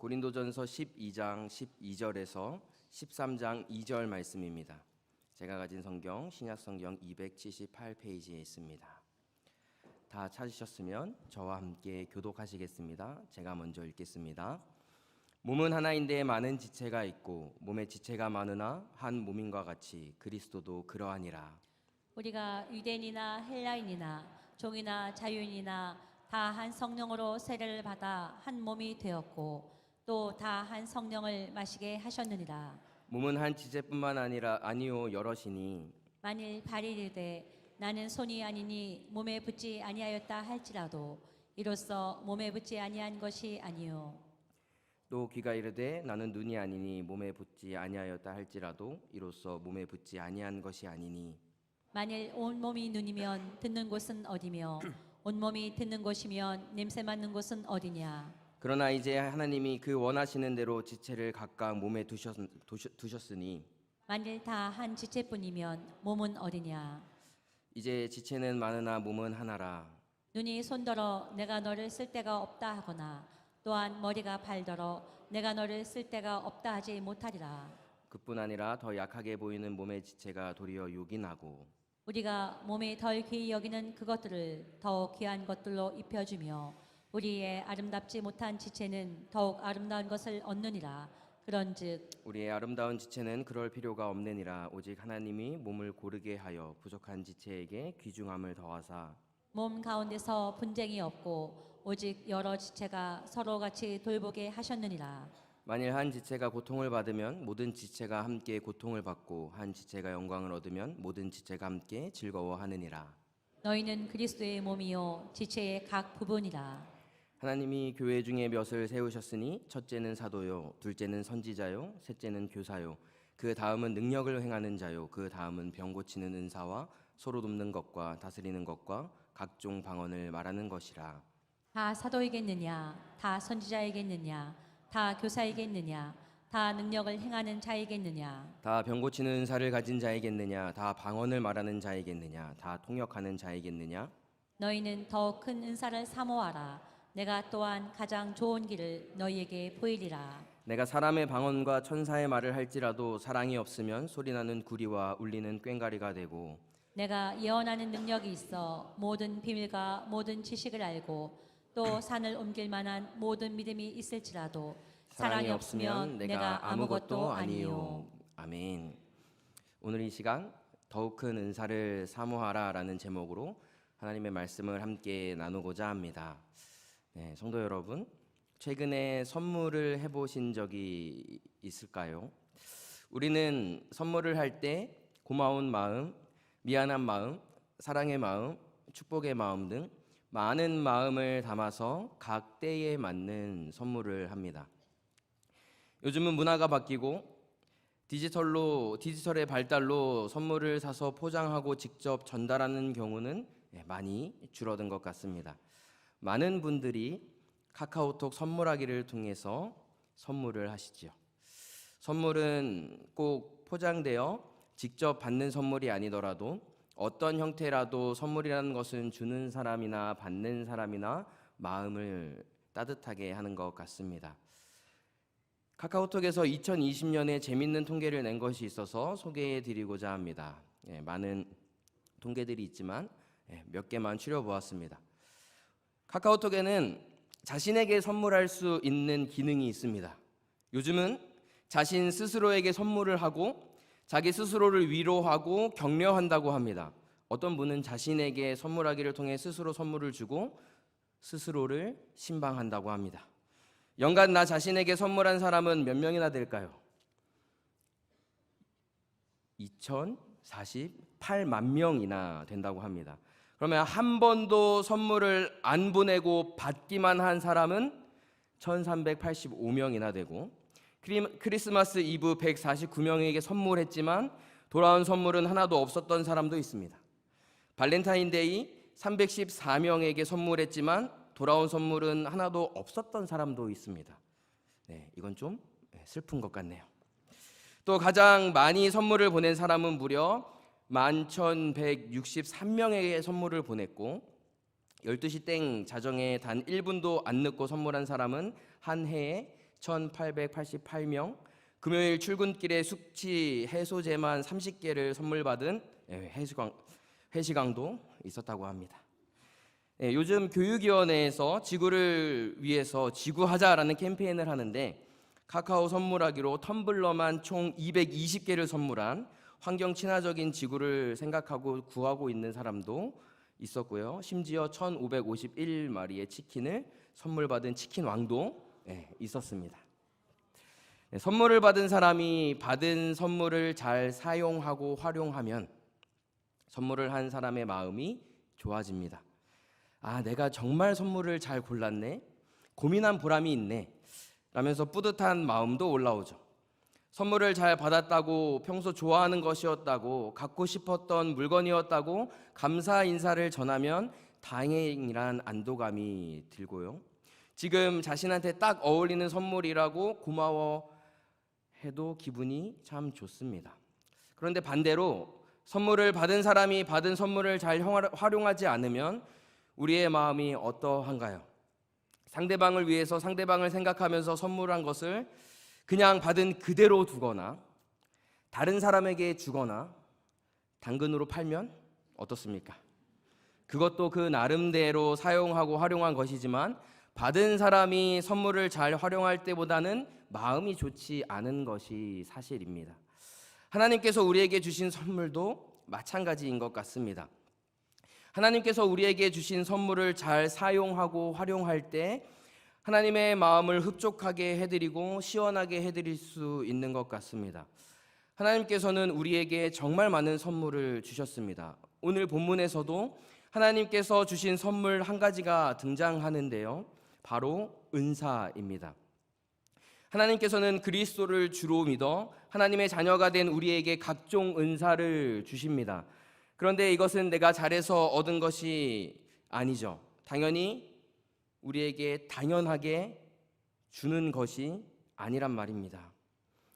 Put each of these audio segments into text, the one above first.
고린도전서 12장 12절에서 13장 2절 말씀입니다. 제가 가진 성경 신약성경 278페이지에 있습니다. 다 찾으셨으면 저와 함께 교독하시겠습니다. 제가 먼저 읽겠습니다. 몸은 하나인데 많은 지체가 있고 몸에 지체가 많으나 한 몸인과 같이 그리스도도 그러하니라. 우리가 유대인이나 헬라인이나 종이나 자유인이나 다 한 성령으로 세례를 받아 한 몸이 되었고 또 다 한 성령을 마시게 하셨느니라. 몸은 한 지체뿐만 아니요 여럿이니 만일 발이 이르되 나는 손이 아니니 몸에 붙지 아니하였다 할지라도 이로써 몸에 붙지 아니한 것이 아니요 또 귀가 이르되 나는 눈이 아니니 몸에 붙지 아니하였다 할지라도 이로써 몸에 붙지 아니한 것이 아니니 만일 온 몸이 눈이면 듣는 곳은 어디며 온 몸이 듣는 곳이면 냄새 맡는 곳은 어디냐. 그러나 이제 하나님이 그 원하시는 대로 지체를 각각 몸에 두셨으니 만일 다 한 지체뿐이면 몸은 어디냐. 이제 지체는 많으나 몸은 하나라. 눈이 손더러 내가 너를 쓸 데가 없다 하거나 또한 머리가 발더러 내가 너를 쓸 데가 없다 하지 못하리라. 그뿐 아니라 더 약하게 보이는 몸의 지체가 도리어 요긴하고 우리가 몸에 덜 귀히 여기는 그것들을 더욱 귀한 것들로 입혀주며 우리의 아름답지 못한 지체는 더욱 아름다운 것을 얻느니라. 그런즉 우리의 아름다운 지체는 그럴 필요가 없느니라. 오직 하나님이 몸을 고르게 하여 부족한 지체에게 귀중함을 더하사 몸 가운데서 분쟁이 없고 오직 여러 지체가 서로 같이 돌보게 하셨느니라. 만일 한 지체가 고통을 받으면 모든 지체가 함께 고통을 받고 한 지체가 영광을 얻으면 모든 지체가 함께 즐거워하느니라. 너희는 그리스도의 몸이요 지체의 각 부분이라. 하나님이 교회 중에 몇을 세우셨으니 첫째는 사도요, 둘째는 선지자요, 셋째는 교사요, 그 다음은 능력을 행하는 자요, 그 다음은 병 고치는 은사와 서로 돕는 것과 다스리는 것과 각종 방언을 말하는 것이라. 다 사도이겠느냐, 다 선지자이겠느냐, 다 교사이겠느냐, 다 능력을 행하는 자이겠느냐, 다 병 고치는 은사를 가진 자이겠느냐, 다 방언을 말하는 자이겠느냐, 다 통역하는 자이겠느냐. 너희는 더 큰 은사를 사모하라. 내가 또한 가장 좋은 길을 너희에게 보이리라. 내가 사람의 방언과 천사의 말을 할지라도 사랑이 없으면 소리나는 구리와 울리는 꽹과리가 되고 내가 예언하는 능력이 있어 모든 비밀과 모든 지식을 알고 또 산을 옮길 만한 모든 믿음이 있을지라도 사랑이 없으면 내가 아무것도 아니요. 아멘. 오늘 이 시간 더욱 큰 은사를 사모하라라는 제목으로 하나님의 말씀을 함께 나누고자 합니다. 네, 성도 여러분, 최근에 선물을 해보신 적이 있을까요? 우리는 선물을 할 때 고마운 마음, 미안한 마음, 사랑의 마음, 축복의 마음 등 많은 마음을 담아서 각 때에 맞는 선물을 합니다. 요즘은 문화가 바뀌고 디지털의 발달로 선물을 사서 포장하고 직접 전달하는 경우는 많이 줄어든 것 같습니다. 많은 분들이 카카오톡 선물하기를 통해서 선물을 하시지요. 선물은 꼭 포장되어 직접 받는 선물이 아니더라도 어떤 형태라도 선물이라는 것은 주는 사람이나 받는 사람이나 마음을 따뜻하게 하는 것 같습니다. 카카오톡에서 2020년에 재밌는 통계를 낸 것이 있어서 소개해 드리고자 합니다. 많은 통계들이 있지만 몇 개만 추려보았습니다. 카카오톡에는 자신에게 선물할 수 있는 기능이 있습니다. 요즘은 자신 스스로에게 선물을 하고 자기 스스로를 위로하고 격려한다고 합니다. 어떤 분은 자신에게 선물하기를 통해 스스로 선물을 주고 스스로를 신방한다고 합니다. 연간 나 자신에게 선물한 사람은 몇 명이나 될까요? 2,048만 명이나 된다고 합니다. 그러면 한 번도 선물을 안 보내고 받기만 한 사람은 1,385명이나 되고 크리스마스 이브 149명에게 선물했지만 돌아온 선물은 하나도 없었던 사람도 있습니다. 발렌타인데이 314명에게 선물했지만 돌아온 선물은 하나도 없었던 사람도 있습니다. 이건 좀 슬픈 것 같네요. 또 가장 많이 선물을 보낸 사람은 무려 11,163명에게 선물을 보냈고 12시 땡 자정에 단 1분도 안 늦고 선물한 사람은 한 해에 1888명, 금요일 출근길에 숙취 해소제만 30개를 선물 받은 회시강도 있었다고 합니다. 요즘 교육위원회에서 지구를 위해서 지구하자라는 캠페인을 하는데 카카오 선물하기로 텀블러만 총 220개를 선물한 환경 친화적인 지구를 생각하고 구하고 있는 사람도 있었고요. 심지어 1551마리의 치킨을 선물 받은 치킨 왕도 있었습니다. 선물을 받은 사람이 받은 선물을 잘 사용하고 활용하면 선물을 한 사람의 마음이 좋아집니다. 아, 내가 정말 선물을 잘 골랐네, 고민한 보람이 있네 라면서 뿌듯한 마음도 올라오죠. 선물을 잘 받았다고, 평소 좋아하는 것이었다고, 갖고 싶었던 물건이었다고 감사 인사를 전하면 다행이란 안도감이 들고요. 지금 자신한테 딱 어울리는 선물이라고 고마워해도 기분이 참 좋습니다. 그런데 반대로 선물을 받은 사람이 받은 선물을 잘 활용하지 않으면 우리의 마음이 어떠한가요? 상대방을 위해서 상대방을 생각하면서 선물한 것을 그냥 받은 그대로 두거나 다른 사람에게 주거나 당근으로 팔면 어떻습니까? 그것도 그 나름대로 사용하고 활용한 것이지만 받은 사람이 선물을 잘 활용할 때보다는 마음이 좋지 않은 것이 사실입니다. 하나님께서 우리에게 주신 선물도 마찬가지인 것 같습니다. 하나님께서 우리에게 주신 선물을 잘 사용하고 활용할 때 하나님의 마음을 흡족하게 해드리고 시원하게 해드릴 수 있는 것 같습니다. 하나님께서는 우리에게 정말 많은 선물을 주셨습니다. 오늘 본문에서도 하나님께서 주신 선물 한 가지가 등장하는데요, 바로 은사입니다. 하나님께서는 그리스도를 주로 믿어 하나님의 자녀가 된 우리에게 각종 은사를 주십니다. 그런데 이것은 내가 잘해서 얻은 것이 아니죠. 당연히 우리에게 당연하게 주는 것이 아니란 말입니다.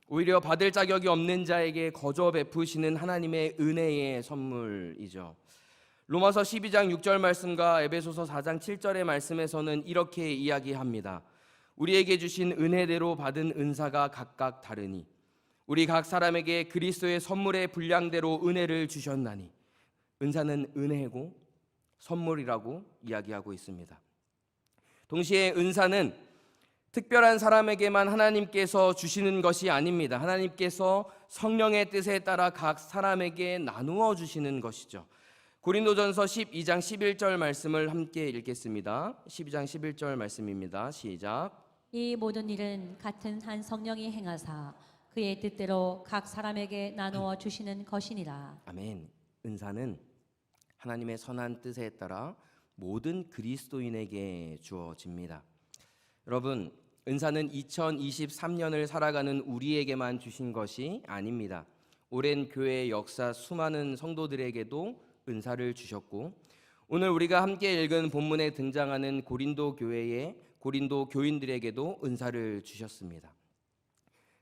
오히려 받을 자격이 없는 자에게 거저 베푸시는 하나님의 은혜의 선물이죠. 로마서 12장 6절 말씀과 에베소서 4장 7절의 말씀에서는 이렇게 이야기합니다. 우리에게 주신 은혜대로 받은 은사가 각각 다르니 우리 각 사람에게 그리스도의 선물의 분량대로 은혜를 주셨나니. 은사는 은혜고 선물이라고 이야기하고 있습니다. 동시에 은사는 특별한 사람에게만 하나님께서 주시는 것이 아닙니다. 하나님께서 성령의 뜻에 따라 각 사람에게 나누어 주시는 것이죠. 고린도전서 12장 11절 말씀을 함께 읽겠습니다. 12장 11절 말씀입니다. 시작. 이 모든 일은 같은 한 성령이 행하사 그의 뜻대로 각 사람에게 나누어 주시는 것이니라. 아멘. 은사는 하나님의 선한 뜻에 따라 모든 그리스도인에게 주어집니다. 여러분, 은사는 2023년을 살아가는 우리에게만 주신 것이 아닙니다. 오랜 교회의 역사 수많은 성도들에게도 은사를 주셨고, 오늘 우리가 함께 읽은 본문에 등장하는 고린도 교회의 고린도 교인들에게도 은사를 주셨습니다.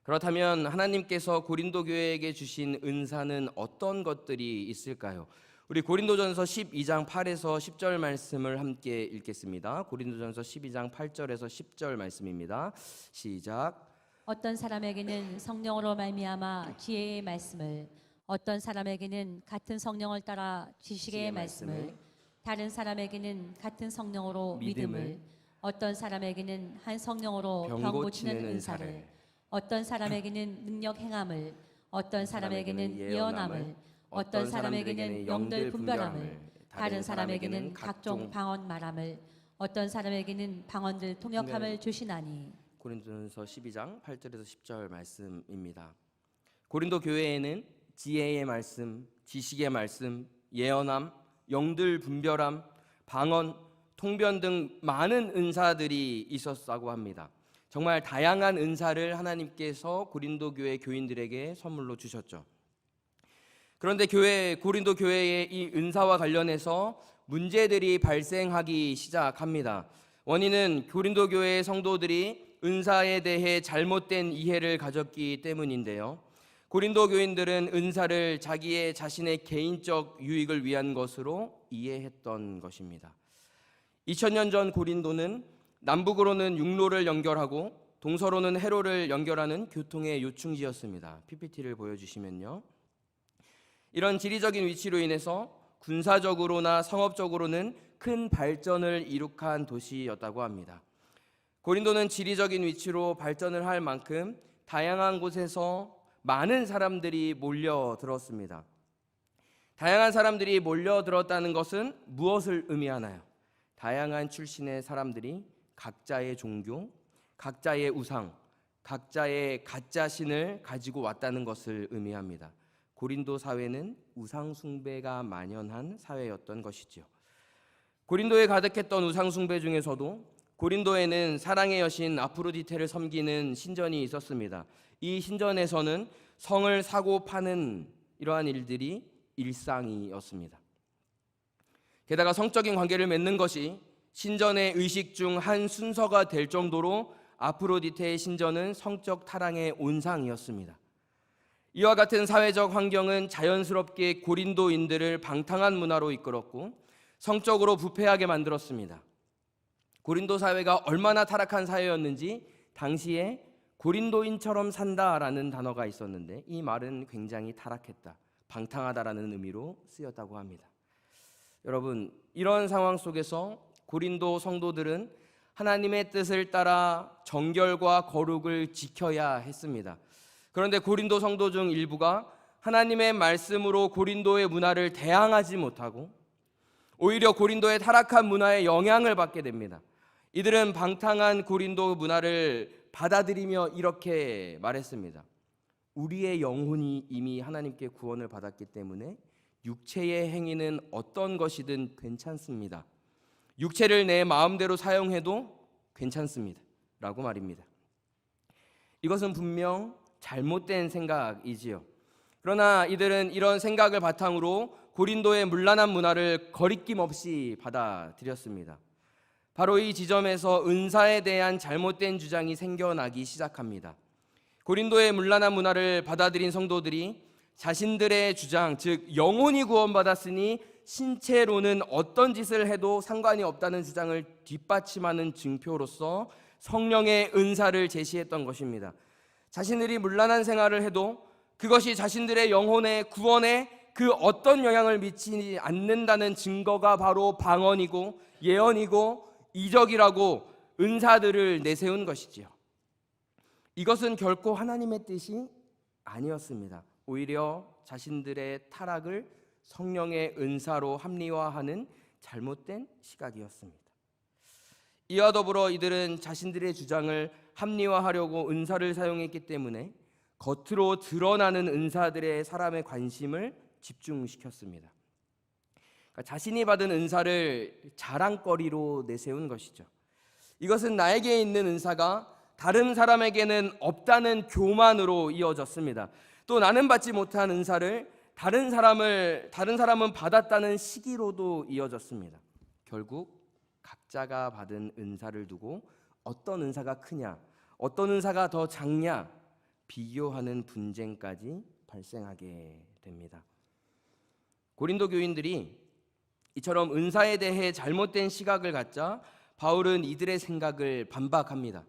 그렇다면 하나님께서 고린도 교회에게 주신 은사는 어떤 것들이 있을까요? 우리 고린도전서 12장 8에서 10절 말씀을 함께 읽겠습니다. 고린도전서 12장 8절에서 10절 말씀입니다. 시작. 어떤 사람에게는 성령으로 말미암아 지혜의 말씀을, 어떤 사람에게는 같은 성령을 따라 지식의 말씀을, 다른 사람에게는 같은 성령으로 믿음을, 어떤 사람에게는 한 성령으로 병 고치는 은사를, 어떤 사람에게는 능력 행함을, 어떤 사람에게는 예언함을, 어떤 사람에게는 영들 분별함을, 다른 사람에게는 각종 방언 말함을, 어떤 사람에게는 방언들 통역함을 주시나니. 고린도전서 12장 8절에서 10절 말씀입니다. 고린도 교회에는 지혜의 말씀, 지식의 말씀, 예언함, 영들 분별함, 방언, 통변 등 많은 은사들이 있었다고 합니다. 정말 다양한 은사를 하나님께서 고린도 교회 교인들에게 선물로 주셨죠. 그런데 고린도 교회의 이 은사와 관련해서 문제들이 발생하기 시작합니다. 원인은 고린도 교회의 성도들이 은사에 대해 잘못된 이해를 가졌기 때문인데요. 고린도 교인들은 은사를 자신의 개인적 유익을 위한 것으로 이해했던 것입니다. 2000년 전 고린도는 남북으로는 육로를 연결하고 동서로는 해로를 연결하는 교통의 요충지였습니다. PPT를 보여주시면요. 이런 지리적인 위치로 인해서 군사적으로나 상업적으로는 큰 발전을 이룩한 도시였다고 합니다. 고린도는 지리적인 위치로 발전을 할 만큼 다양한 곳에서 많은 사람들이 몰려들었습니다. 다양한 사람들이 몰려들었다는 것은 무엇을 의미하나요? 다양한 출신의 사람들이 각자의 종교, 각자의 우상, 각자의 가짜 신을 가지고 왔다는 것을 의미합니다. 고린도 사회는 우상 숭배가 만연한 사회였던 것이지요. 고린도에 가득했던 우상 숭배 중에서도 고린도에는 사랑의 여신 아프로디테를 섬기는 신전이 있었습니다. 이 신전에서는 성을 사고 파는 이러한 일들이 일상이었습니다. 게다가 성적인 관계를 맺는 것이 신전의 의식 중 한 순서가 될 정도로 아프로디테의 신전은 성적 타락의 온상이었습니다. 이와 같은 사회적 환경은 자연스럽게 고린도인들을 방탕한 문화로 이끌었고 성적으로 부패하게 만들었습니다. 고린도 사회가 얼마나 타락한 사회였는지 당시에 고린도인처럼 산다라는 단어가 있었는데 이 말은 굉장히 타락했다, 방탕하다라는 의미로 쓰였다고 합니다. 여러분, 이런 상황 속에서 고린도 성도들은 하나님의 뜻을 따라 정결과 거룩을 지켜야 했습니다. 그런데 고린도 성도 중 일부가 하나님의 말씀으로 고린도의 문화를 대항하지 못하고 오히려 고린도의 타락한 문화에 영향을 받게 됩니다. 이들은 방탕한 고린도 문화를 받아들이며 이렇게 말했습니다. 우리의 영혼이 이미 하나님께 구원을 받았기 때문에 육체의 행위는 어떤 것이든 괜찮습니다. 육체를 내 마음대로 사용해도 괜찮습니다. 라고 말입니다. 이것은 분명 잘못된 생각이지요. 그러나 이들은 이런 생각을 바탕으로 고린도의 문란한 문화를 거리낌 없이 받아들였습니다. 바로 이 지점에서 은사에 대한 잘못된 주장이 생겨나기 시작합니다. 고린도의 문란한 문화를 받아들인 성도들이 자신들의 주장, 즉 영혼이 구원받았으니 신체로는 어떤 짓을 해도 상관이 없다는 주장을 뒷받침하는 증표로서 성령의 은사를 제시했던 것입니다. 자신들이 문란한 생활을 해도 그것이 자신들의 영혼의 구원에 그 어떤 영향을 미치지 않는다는 증거가 바로 방언이고 예언이고 이적이라고 은사들을 내세운 것이지요. 이것은 결코 하나님의 뜻이 아니었습니다. 오히려 자신들의 타락을 성령의 은사로 합리화하는 잘못된 시각이었습니다. 이와 더불어 이들은 자신들의 주장을 합리화하려고 은사를 사용했기 때문에 겉으로 드러나는 은사들의 사람의 관심을 집중시켰습니다. 그러니까 자신이 받은 은사를 자랑거리로 내세운 것이죠. 이것은 나에게 있는 은사가 다른 사람에게는 없다는 교만으로 이어졌습니다. 또 나는 받지 못한 은사를 다른 사람은 받았다는 시기로도 이어졌습니다. 결국 각자가 받은 은사를 두고 어떤 은사가 크냐, 어떤 은사가 더 작냐 비교하는 분쟁까지 발생하게 됩니다. 고린도 교인들이 이처럼 은사에 대해 잘못된 시각을 갖자 바울은 이들의 생각을 반박합니다.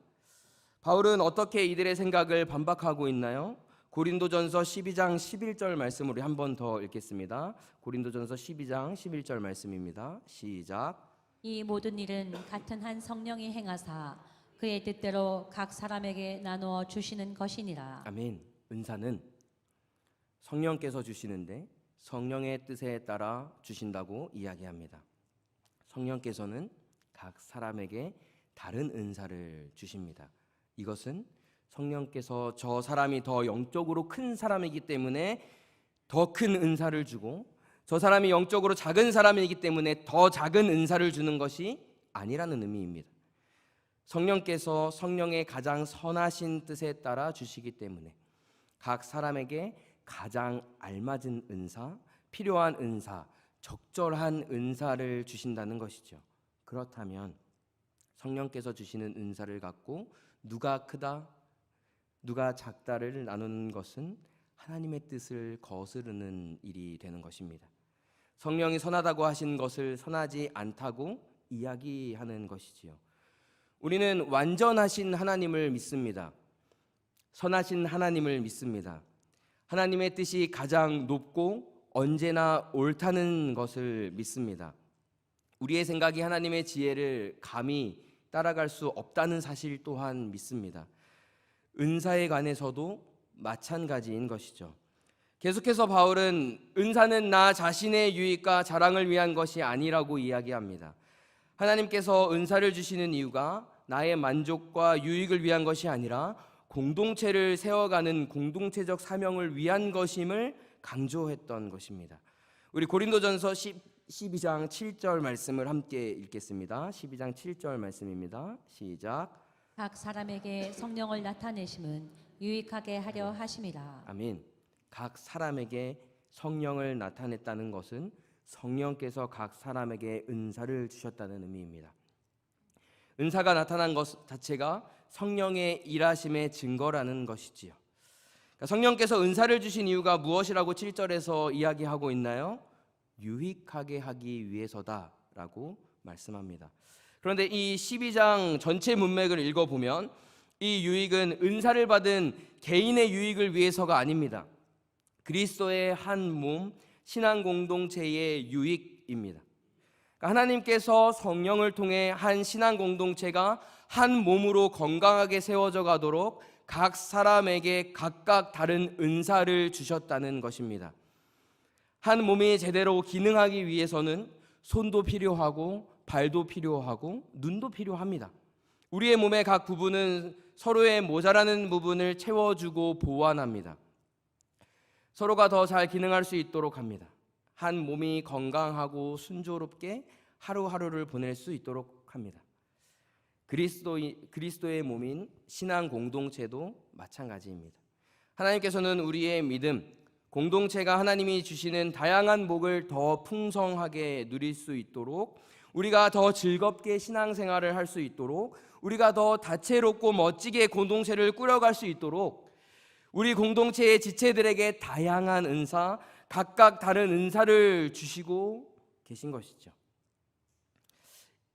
바울은 어떻게 이들의 생각을 반박하고 있나요? 고린도전서 12장 11절 말씀 우리 한 번 더 읽겠습니다. 고린도전서 12장 11절 말씀입니다. 시작. 이 모든 일은 같은 한 성령이 행하사 그의 뜻대로 각 사람에게 나누어 주시는 것이니라. 아멘. 은사는 성령께서 주시는데 성령의 뜻에 따라 주신다고 이야기합니다. 성령께서는 각 사람에게 다른 은사를 주십니다. 이것은 성령께서 저 사람이 더 영적으로 큰 사람이기 때문에 더 큰 은사를 주고 저 사람이 영적으로 작은 사람이기 때문에 더 작은 은사를 주는 것이 아니라는 의미입니다. 성령께서 성령의 가장 선하신 뜻에 따라 주시기 때문에 각 사람에게 가장 알맞은 은사, 필요한 은사, 적절한 은사를 주신다는 것이죠. 그렇다면 성령께서 주시는 은사를 갖고 누가 크다, 누가 작다를 나누는 것은 하나님의 뜻을 거스르는 일이 되는 것입니다. 성령이 선하다고 하신 것을 선하지 않다고 이야기하는 것이지요. 우리는 완전하신 하나님을 믿습니다. 선하신 하나님을 믿습니다. 하나님의 뜻이 가장 높고 언제나 옳다는 것을 믿습니다. 우리의 생각이 하나님의 지혜를 감히 따라갈 수 없다는 사실 또한 믿습니다. 은사에 관해서도 마찬가지인 것이죠. 계속해서 바울은 은사는 나 자신의 유익과 자랑을 위한 것이 아니라고 이야기합니다. 하나님께서 은사를 주시는 이유가 나의 만족과 유익을 위한 것이 아니라 공동체를 세워가는 공동체적 사명을 위한 것임을 강조했던 것입니다. 우리 고린도전서 12장 7절 말씀을 함께 읽겠습니다. 12장 7절 말씀입니다. 시작. 각 사람에게 성령을 나타내심은 유익하게 하려 하심이라. 아멘. 각 사람에게 성령을 나타냈다는 것은 성령께서 각 사람에게 은사를 주셨다는 의미입니다. 은사가 나타난 것 자체가 성령의 일하심의 증거라는 것이지요. 그러니까 성령께서 은사를 주신 이유가 무엇이라고 7절에서 이야기하고 있나요? 유익하게 하기 위해서다라고 말씀합니다. 그런데 이 12장 전체 문맥을 읽어보면 이 유익은 은사를 받은 개인의 유익을 위해서가 아닙니다. 그리스도의 한 몸, 신앙 공동체의 유익입니다. 하나님께서 성령을 통해 한 신앙 공동체가 한 몸으로 건강하게 세워져 가도록 각 사람에게 각각 다른 은사를 주셨다는 것입니다. 한 몸이 제대로 기능하기 위해서는 손도 필요하고 발도 필요하고 눈도 필요합니다. 우리의 몸의 각 부분은 서로의 모자라는 부분을 채워주고 보완합니다. 서로가 더 잘 기능할 수 있도록 합니다. 한 몸이 건강하고 순조롭게 하루하루를 보낼 수 있도록 합니다. 그리스도의 몸인 신앙 공동체도 마찬가지입니다. 하나님께서는 우리의 믿음, 공동체가 하나님이 주시는 다양한 복을 더 풍성하게 누릴 수 있도록, 우리가 더 즐겁게 신앙생활을 할 수 있도록, 우리가 더 다채롭고 멋지게 공동체를 꾸려갈 수 있도록 우리 공동체의 지체들에게 다양한 은사, 각각 다른 은사를 주시고 계신 것이죠.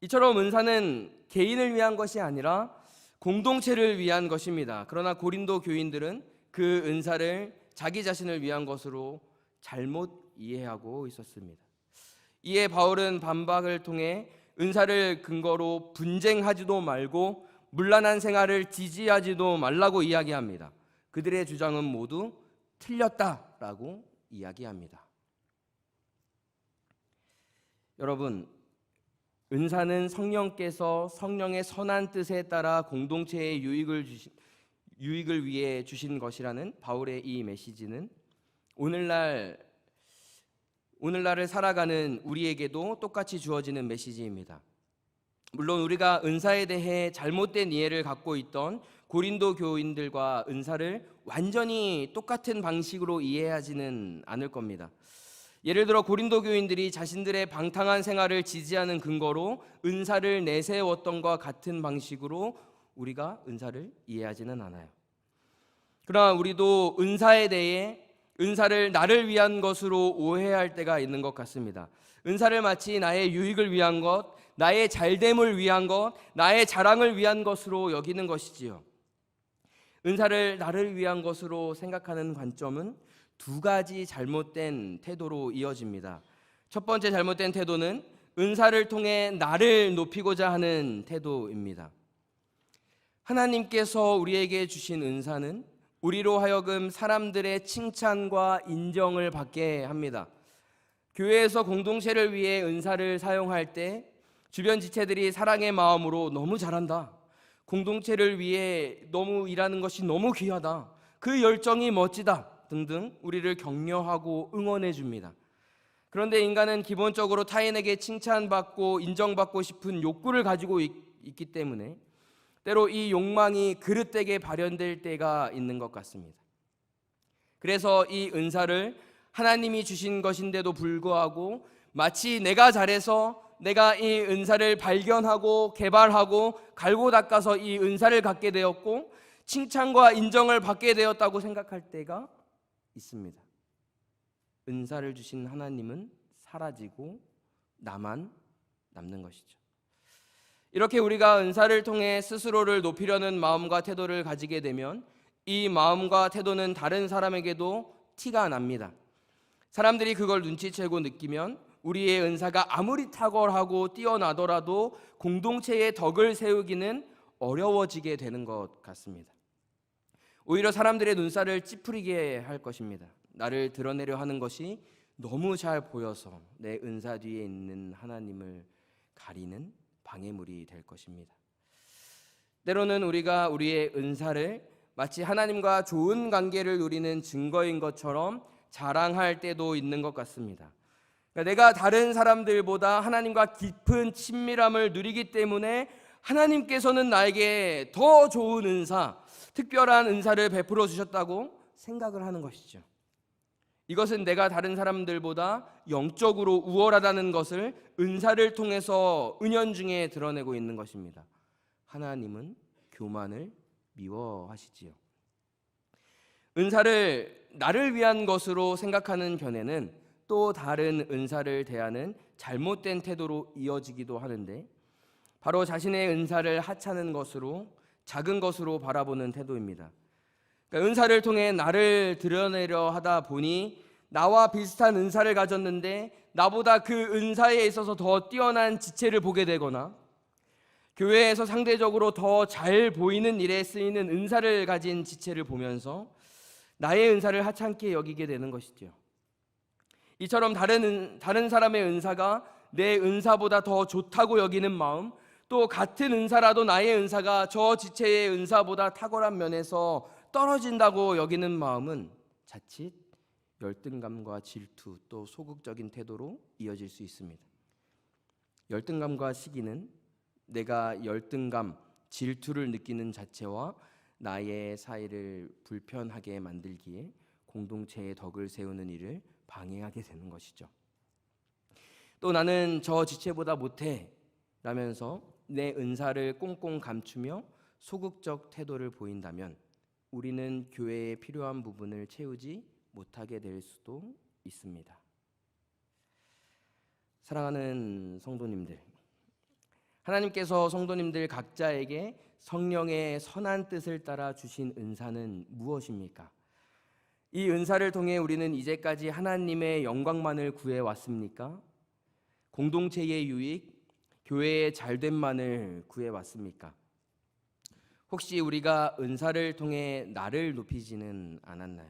이처럼 은사는 개인을 위한 것이 아니라 공동체를 위한 것입니다. 그러나 고린도 교인들은 그 은사를 자기 자신을 위한 것으로 잘못 이해하고 있었습니다. 이에 바울은 반박을 통해 은사를 근거로 분쟁하지도 말고 문란한 생활을 지지하지도 말라고 이야기합니다. 그들의 주장은 모두 틀렸다라고 이야기합니다. 여러분, 은사는 성령께서 성령의 선한 뜻에 따라 공동체의 유익을 위해 주신 것이라는 바울의 이 메시지는 오늘날을 살아가는 우리에게도 똑같이 주어지는 메시지입니다. 물론 우리가 은사에 대해 잘못된 이해를 갖고 있던 고린도 교인들과 은사를 완전히 똑같은 방식으로 이해하지는 않을 겁니다. 예를 들어 고린도 교인들이 자신들의 방탕한 생활을 지지하는 근거로 은사를 내세웠던 것과 같은 방식으로 우리가 은사를 이해하지는 않아요. 그러나 우리도 은사에 대해 은사를 나를 위한 것으로 오해할 때가 있는 것 같습니다. 은사를 마치 나의 유익을 위한 것, 나의 잘됨을 위한 것, 나의 자랑을 위한 것으로 여기는 것이지요. 은사를 나를 위한 것으로 생각하는 관점은 두 가지 잘못된 태도로 이어집니다. 첫 번째 잘못된 태도는 은사를 통해 나를 높이고자 하는 태도입니다. 하나님께서 우리에게 주신 은사는 우리로 하여금 사람들의 칭찬과 인정을 받게 합니다. 교회에서 공동체를 위해 은사를 사용할 때 주변 지체들이 사랑의 마음으로 너무 잘한다, 공동체를 위해 너무 일하는 것이 너무 귀하다, 그 열정이 멋지다 등등 우리를 격려하고 응원해 줍니다. 그런데 인간은 기본적으로 타인에게 칭찬받고 인정받고 싶은 욕구를 가지고 있기 때문에 때로 이 욕망이 그릇되게 발현될 때가 있는 것 같습니다. 그래서 이 은사를 하나님이 주신 것인데도 불구하고 마치 내가 잘해서 내가 이 은사를 발견하고 개발하고 갈고 닦아서 이 은사를 갖게 되었고 칭찬과 인정을 받게 되었다고 생각할 때가 있습니다. 은사를 주신 하나님은 사라지고 나만 남는 것이죠. 이렇게 우리가 은사를 통해 스스로를 높이려는 마음과 태도를 가지게 되면 이 마음과 태도는 다른 사람에게도 티가 납니다. 사람들이 그걸 눈치채고 느끼면 우리의 은사가 아무리 탁월하고 뛰어나더라도 공동체의 덕을 세우기는 어려워지게 되는 것 같습니다. 오히려 사람들의 눈살을 찌푸리게 할 것입니다. 나를 드러내려 하는 것이 너무 잘 보여서 내 은사 뒤에 있는 하나님을 가리는 방해물이 될 것입니다. 때로는 우리가 우리의 은사를 마치 하나님과 좋은 관계를 누리는 증거인 것처럼 자랑할 때도 있는 것 같습니다. 내가 다른 사람들보다 하나님과 깊은 친밀함을 누리기 때문에 하나님께서는 나에게 더 좋은 은사, 특별한 은사를 베풀어 주셨다고 생각을 하는 것이죠. 이것은 내가 다른 사람들보다 영적으로 우월하다는 것을 은사를 통해서 은연중에 드러내고 있는 것입니다. 하나님은 교만을 미워하시지요. 은사를 나를 위한 것으로 생각하는 견해는 또 다른 은사를 대하는 잘못된 태도로 이어지기도 하는데, 바로 자신의 은사를 하찮은 것으로, 작은 것으로 바라보는 태도입니다. 그러니까 은사를 통해 나를 드러내려 하다 보니 나와 비슷한 은사를 가졌는데 나보다 그 은사에 있어서 더 뛰어난 지체를 보게 되거나, 교회에서 상대적으로 더 잘 보이는 일에 쓰이는 은사를 가진 지체를 보면서 나의 은사를 하찮게 여기게 되는 것이죠. 이처럼 다른 사람의 은사가 내 은사보다 더 좋다고 여기는 마음, 또 같은 은사라도 나의 은사가 저 지체의 은사보다 탁월한 면에서 떨어진다고 여기는 마음은 자칫 열등감과 질투, 또 소극적인 태도로 이어질 수 있습니다. 열등감과 시기는 내가 열등감, 질투를 느끼는 자체와 나의 사이를 불편하게 만들기에 공동체의 덕을 세우는 일을 방해하게 되는 것이죠. 또 나는 저 지체보다 못해 라면서 내 은사를 꽁꽁 감추며 소극적 태도를 보인다면 우리는 교회에 필요한 부분을 채우지 못하게 될 수도 있습니다. 사랑하는 성도님들, 하나님께서 성도님들 각자에게 성령의 선한 뜻을 따라 주신 은사는 무엇입니까? 이 은사를 통해 우리는 이제까지 하나님의 영광만을 구해왔습니까? 공동체의 유익, 교회의 잘됨만을 구해왔습니까? 혹시 우리가 은사를 통해 나를 높이지는 않았나요?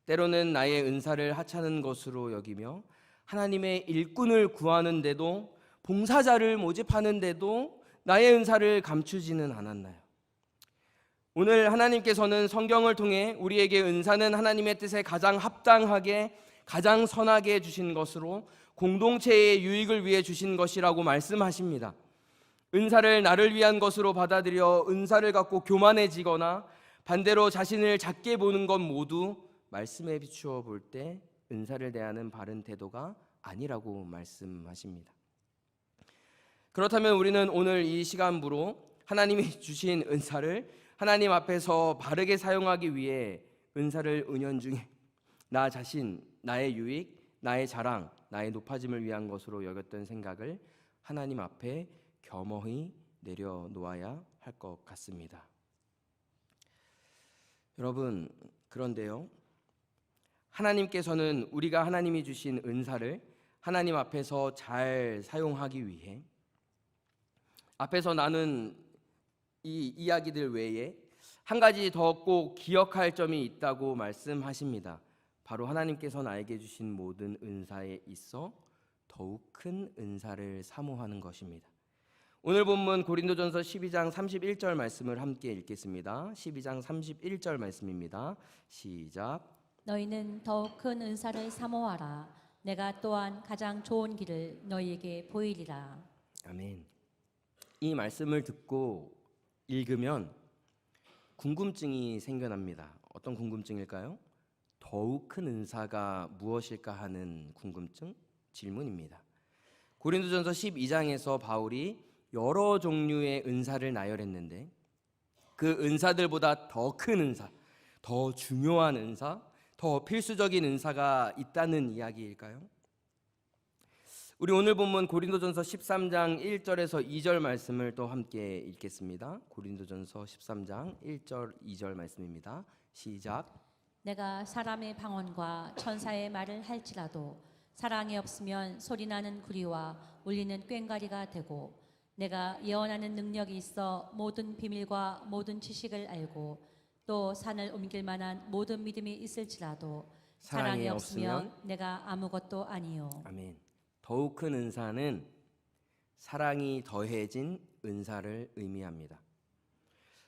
때로는 나의 은사를 하찮은 것으로 여기며 하나님의 일꾼을 구하는데도, 봉사자를 모집하는데도 나의 은사를 감추지는 않았나요? 오늘 하나님께서는 성경을 통해 우리에게 은사는 하나님의 뜻에 가장 합당하게, 가장 선하게 주신 것으로 공동체의 유익을 위해 주신 것이라고 말씀하십니다. 은사를 나를 위한 것으로 받아들여 은사를 갖고 교만해지거나 반대로 자신을 작게 보는 것 모두 말씀에 비추어 볼 때 은사를 대하는 바른 태도가 아니라고 말씀하십니다. 그렇다면 우리는 오늘 이 시간부로 하나님이 주신 은사를 하나님 앞에서 바르게 사용하기 위해 은사를 은연중에 나 자신, 나의 유익, 나의 자랑, 나의 높아짐을 위한 것으로 여겼던 생각을 하나님 앞에 겸허히 내려놓아야 할 것 같습니다. 여러분, 그런데요, 하나님께서는 우리가 하나님이 주신 은사를 하나님 앞에서 잘 사용하기 위해 앞에서 나눈 이 이야기들 외에 한 가지 더 꼭 기억할 점이 있다고 말씀하십니다. 바로 하나님께서 나에게 주신 모든 은사에 있어 더욱 큰 은사를 사모하는 것입니다. 오늘 본문 고린도전서 12장 31절 말씀을 함께 읽겠습니다. 12장 31절 말씀입니다. 시작. 너희는 더욱 큰 은사를 사모하라. 내가 또한 가장 좋은 길을 너희에게 보이리라. 아멘. 이 말씀을 듣고 읽으면 궁금증이 생겨납니다. 어떤 궁금증일까요? 더욱 큰 은사가 무엇일까 하는 궁금증, 질문입니다. 고린도전서 12장에서 바울이 여러 종류의 은사를 나열했는데 그 은사들보다 더 큰 은사, 더 중요한 은사, 더 필수적인 은사가 있다는 이야기일까요? 우리 오늘 본문 고린도전서 13장 1절에서 2절 말씀을 또 함께 읽겠습니다. 고린도전서 13장 1절 2절 말씀입니다. 시작. 내가 사람의 방언과 천사의 말을 할지라도 사랑이 없으면 소리나는 구리와 울리는 꽹과리가 되고, 내가 예언하는 능력이 있어 모든 비밀과 모든 지식을 알고 또 산을 옮길 만한 모든 믿음이 있을지라도 사랑이 없으면 내가 아무것도 아니요. 아멘. 더욱 큰 은사는 사랑이 더해진 은사를 의미합니다.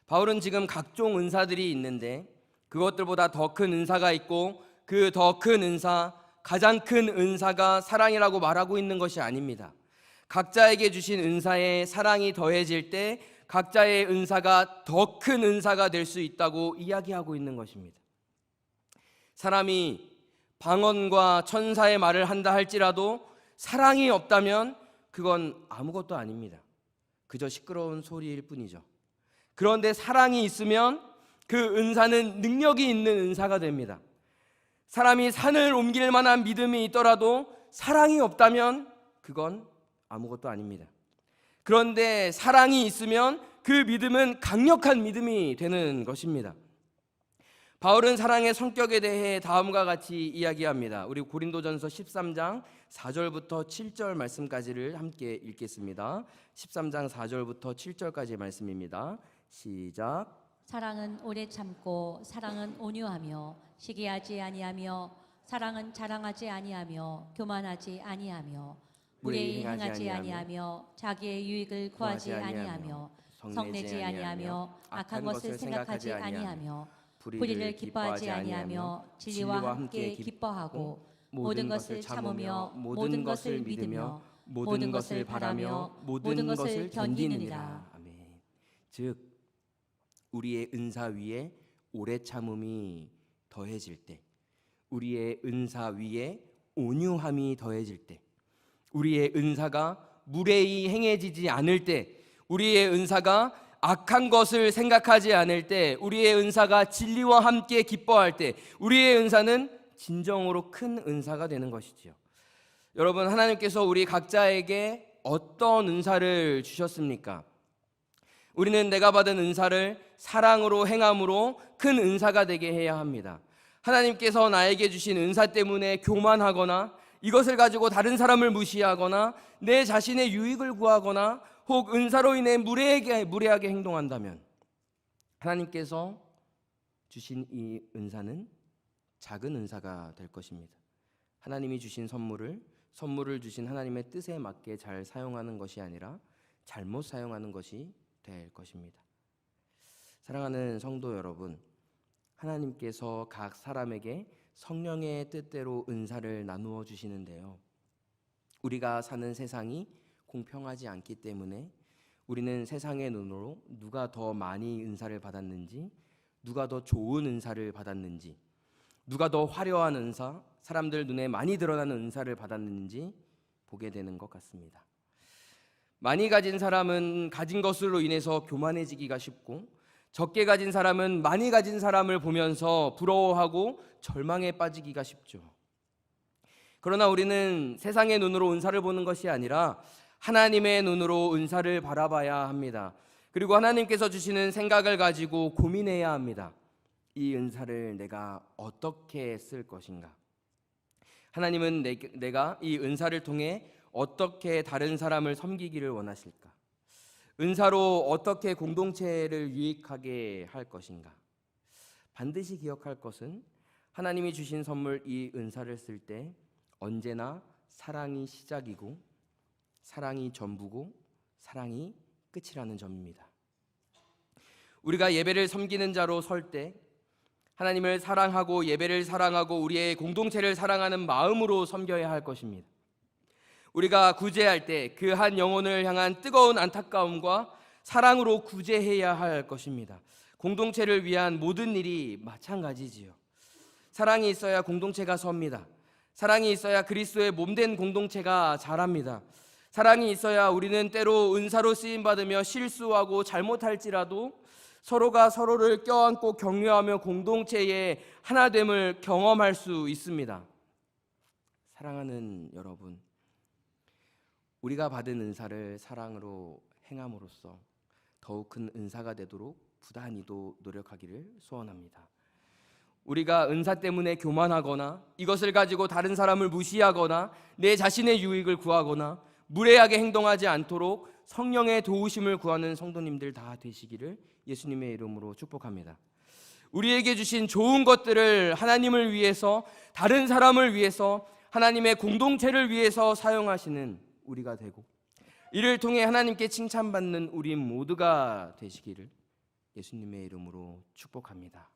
바울은 지금 각종 은사들이 있는데 그것들보다 더 큰 은사가 있고, 그 더 큰 은사, 가장 큰 은사가 사랑이라고 말하고 있는 것이 아닙니다. 각자에게 주신 은사에 사랑이 더해질 때 각자의 은사가 더 큰 은사가 될 수 있다고 이야기하고 있는 것입니다. 사람이 방언과 천사의 말을 한다 할지라도 사랑이 없다면 그건 아무것도 아닙니다. 그저 시끄러운 소리일 뿐이죠. 그런데 사랑이 있으면 그 은사는 능력이 있는 은사가 됩니다. 사람이 산을 옮길 만한 믿음이 있더라도 사랑이 없다면 그건 아무것도 아닙니다. 그런데 사랑이 있으면 그 믿음은 강력한 믿음이 되는 것입니다. 바울은 사랑의 성격에 대해 다음과 같이 이야기합니다. 우리 고린도전서 13장 4절부터 7절 말씀까지를 함께 읽겠습니다. 13장 4절부터 7절까지의 말씀입니다. 시작. 사랑은 오래 참고 사랑은 온유하며 시기하지 아니하며 사랑은 자랑하지 아니하며 교만하지 아니하며 무례히 행하지 아니하며 자기의 유익을 구하지 아니하며 성내지 아니하며 악한 것을 생각하지 아니하며 불의를 기뻐하지 아니하며 진리와 함께 기뻐하고 모든 것을 참으며 모든 것을 믿으며 모든 것을 바라며 모든 것을 견디느니라. 아멘. 즉 우리의 은사 위에 오래 참음이 더해질 때, 우리의 은사 위에 온유함이 더해질 때, 우리의 은사가 무례히 행해지지 않을 때, 우리의 은사가 악한 것을 생각하지 않을 때, 우리의 은사가 진리와 함께 기뻐할 때, 우리의 은사는 진정으로 큰 은사가 되는 것이지요. 여러분, 하나님께서 우리 각자에게 어떤 은사를 주셨습니까? 우리는 내가 받은 은사를 사랑으로 행함으로 큰 은사가 되게 해야 합니다. 하나님께서 나에게 주신 은사 때문에 교만하거나 이것을 가지고 다른 사람을 무시하거나 내 자신의 유익을 구하거나 혹 은사로 인해 무례하게 행동한다면 하나님께서 주신 이 은사는 작은 은사가 될 것입니다. 하나님이 주신 선물을 주신 하나님의 뜻에 맞게 잘 사용하는 것이 아니라 잘못 사용하는 것이 될 것입니다. 사랑하는 성도 여러분, 하나님께서 각 사람에게 성령의 뜻대로 은사를 나누어 주시는데요, 우리가 사는 세상이 공평하지 않기 때문에 우리는 세상의 눈으로 누가 더 많이 은사를 받았는지, 누가 더 좋은 은사를 받았는지, 누가 더 화려한 은사, 사람들 눈에 많이 드러나는 은사를 받았는지 보게 되는 것 같습니다. 많이 가진 사람은 가진 것으로 인해서 교만해지기가 쉽고, 적게 가진 사람은 많이 가진 사람을 보면서 부러워하고 절망에 빠지기가 쉽죠. 그러나 우리는 세상의 눈으로 은사를 보는 것이 아니라 하나님의 눈으로 은사를 바라봐야 합니다. 그리고 하나님께서 주시는 생각을 가지고 고민해야 합니다. 이 은사를 내가 어떻게 쓸 것인가? 하나님은 내가 이 은사를 통해 어떻게 다른 사람을 섬기기를 원하실까? 은사로 어떻게 공동체를 유익하게 할 것인가? 반드시 기억할 것은 하나님이 주신 선물 이 은사를 쓸 때 언제나 사랑이 시작이고 사랑이 전부고 사랑이 끝이라는 점입니다. 우리가 예배를 섬기는 자로 설 때 하나님을 사랑하고 예배를 사랑하고 우리의 공동체를 사랑하는 마음으로 섬겨야 할 것입니다. 우리가 구제할 때 그 한 영혼을 향한 뜨거운 안타까움과 사랑으로 구제해야 할 것입니다. 공동체를 위한 모든 일이 마찬가지지요. 사랑이 있어야 공동체가 섭니다. 사랑이 있어야 그리스도의 몸된 공동체가 자랍니다. 사랑이 있어야 우리는 때로 은사로 쓰임받으며 실수하고 잘못할지라도 서로가 서로를 껴안고 격려하며 공동체의 하나됨을 경험할 수 있습니다. 사랑하는 여러분, 우리가 받은 은사를 사랑으로 행함으로써 더욱 큰 은사가 되도록 부단히도 노력하기를 소원합니다. 우리가 은사 때문에 교만하거나 이것을 가지고 다른 사람을 무시하거나 내 자신의 유익을 구하거나 무례하게 행동하지 않도록 성령의 도우심을 구하는 성도님들 다 되시기를 예수님의 이름으로 축복합니다. 우리에게 주신 좋은 것들을 하나님을 위해서, 다른 사람을 위해서, 하나님의 공동체를 위해서 사용하시는 우리가 되고, 이를 통해 하나님께 칭찬받는 우리 모두가 되시기를 예수님의 이름으로 축복합니다.